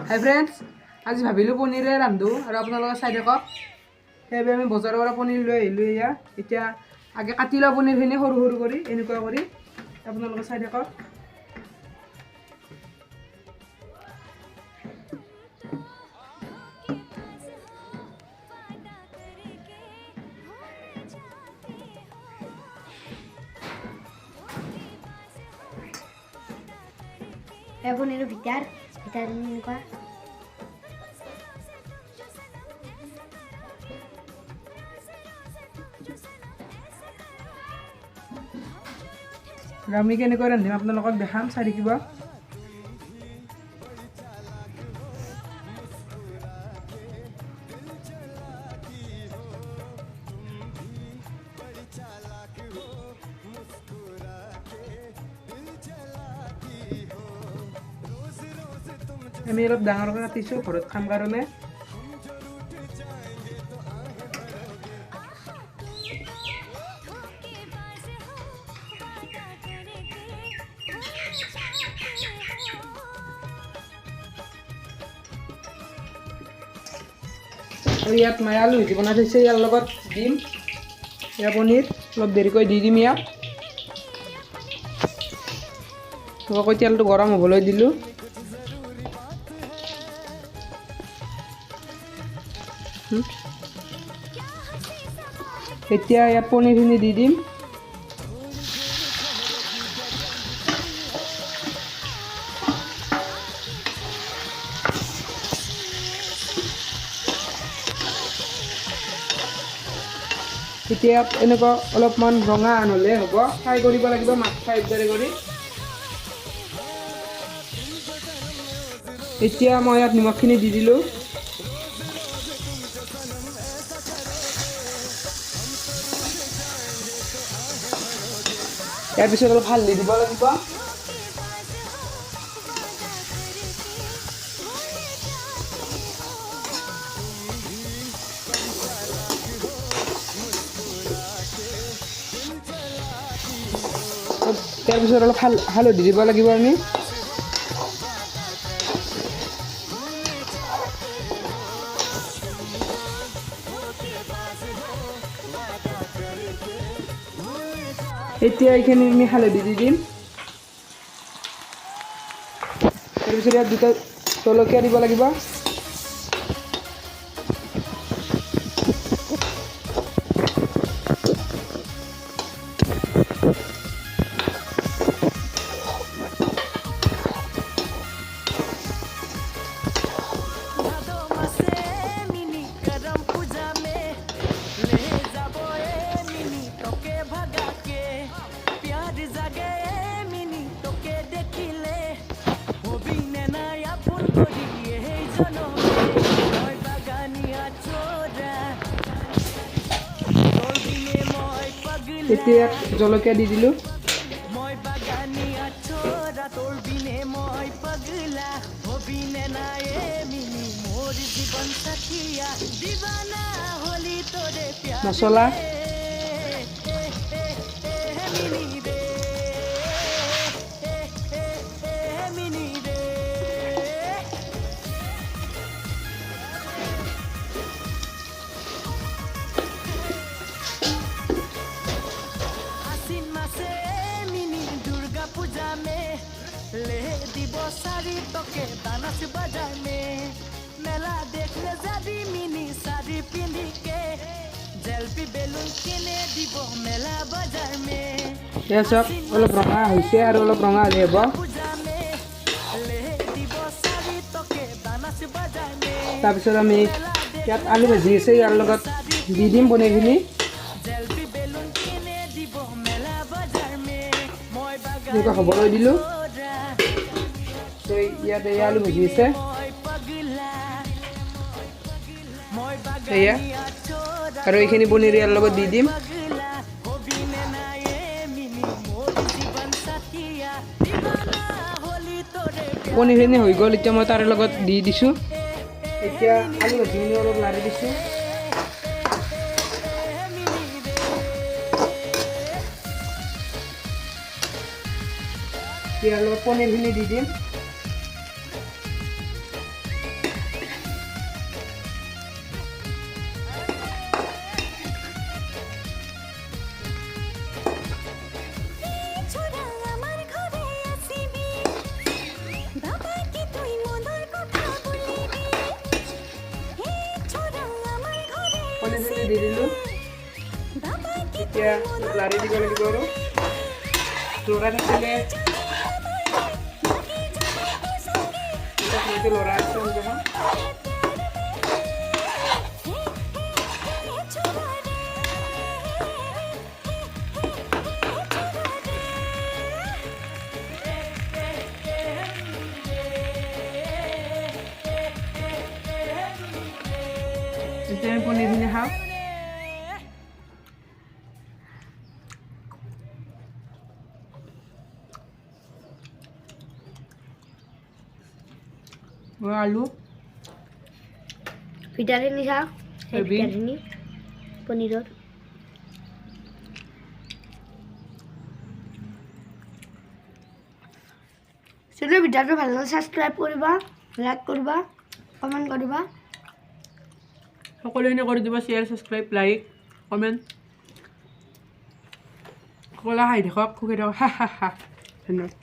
হাই friends, আজি ভাবিলোঁ পনীৰে ৰান্ধোঁ আৰু আপোনালোকে চাই থাকক। সেইবাবে আমি বজাৰৰ পৰা পনীৰ লৈ আহিলোঁ। এতিয়া আগে কাটি লওঁ পনীৰখিনি সৰু সৰু কৰি, এনেকুৱা কৰি। আপোনালোকে চাই থাকক। পনীৰৰ ভিতৰত এনেকুৱা আমি কেনেকৈ ৰান্ধিম আপোনালোকক দেখাম, চাই থাকিব। আমি অলপ ডাঙৰকৈ কাটিছোঁ ঘৰত খাম কাৰণে। আৰু ইয়াত মায়ে আলু ভাজি বনাই থৈছে, ইয়াৰ লগত দিম এয়া পনীৰ। অলপ দেৰিকৈ দি দিম ইয়াত। আকৌ তেলটো গৰম হ'বলৈ দিলোঁ। এতিয়া ইয়াত পনীৰখিনি দি দিম। এতিয়া ইয়াত এনেকুৱা অলপমান ৰঙা নহ'লে হ'ব, ফ্ৰাই কৰিব লাগিব, মাছ ফ্ৰাই দৰে কৰি। এতিয়া মই ইয়াত নিমখখিনি দি দিলোঁ। ইয়াৰ পিছত অলপ হালধি দিব লাগিব। তাৰপিছত অলপ হালধি দিব লাগিব আমি। এতিয়া এইখিনি আমি হালধি দি দিম। তাৰপিছত ইয়াত দুটা জলকীয়া দিব লাগিব। এতিয়া ইয়াত জলকীয়া দি দিলোঁ। মছলা सारी तोके दानस बाजार में मेला देखने जाबी मिनी साड़ी पिंदी के जलपी बेलून किने দিব मेला बाजार में। এয়া চাওক, অলপ ৰঙা হৈছে আৰু অলপ ৰঙা হ'লে হ'ব। তাৰপিছত আমি ইয়াত আলু ভাজি আছে, ইয়াৰ লগত দি দিম পনীৰখিনি। এনেকুৱা হ'বলৈ দিলোঁ। ইয়াতে আলু ভাজি আছে, এয়া আৰু এইখিনি পনীৰ ইয়াৰ লগত দি দিম। পনীৰখিনি হৈ গ'ল, এতিয়া মই তাৰে লগত দি দিছোঁ। এতিয়া আলু ভাজিখিনি অলপ লাৰি দিছোঁ। ইয়াৰ লগত পনীৰখিনি দি দিম। এতিয়া লাৰি দিব লাগিব আৰু লৰাই থাকিলে লৰাই আছে অকণমান এতিয়া আমি পনীৰখিনি খাওঁ আলু ভিটাৰখিনি চাওক এই হেভি। ভিটাৰখিনি পনীৰৰ যদি ভিডিঅ'টো ভাল লাগে ছাবস্ক্ৰাইব কৰিবা লাইক কৰিবা কমেণ্ট কৰিবা সকলোখিনি কৰি দিব শ্বেয়াৰ ছাবস্ক্ৰাইব লাইক কমেণ্ট সকলোৱে হাঁহি থাকক সুখী থাকক হা হা হা ধন্যবাদ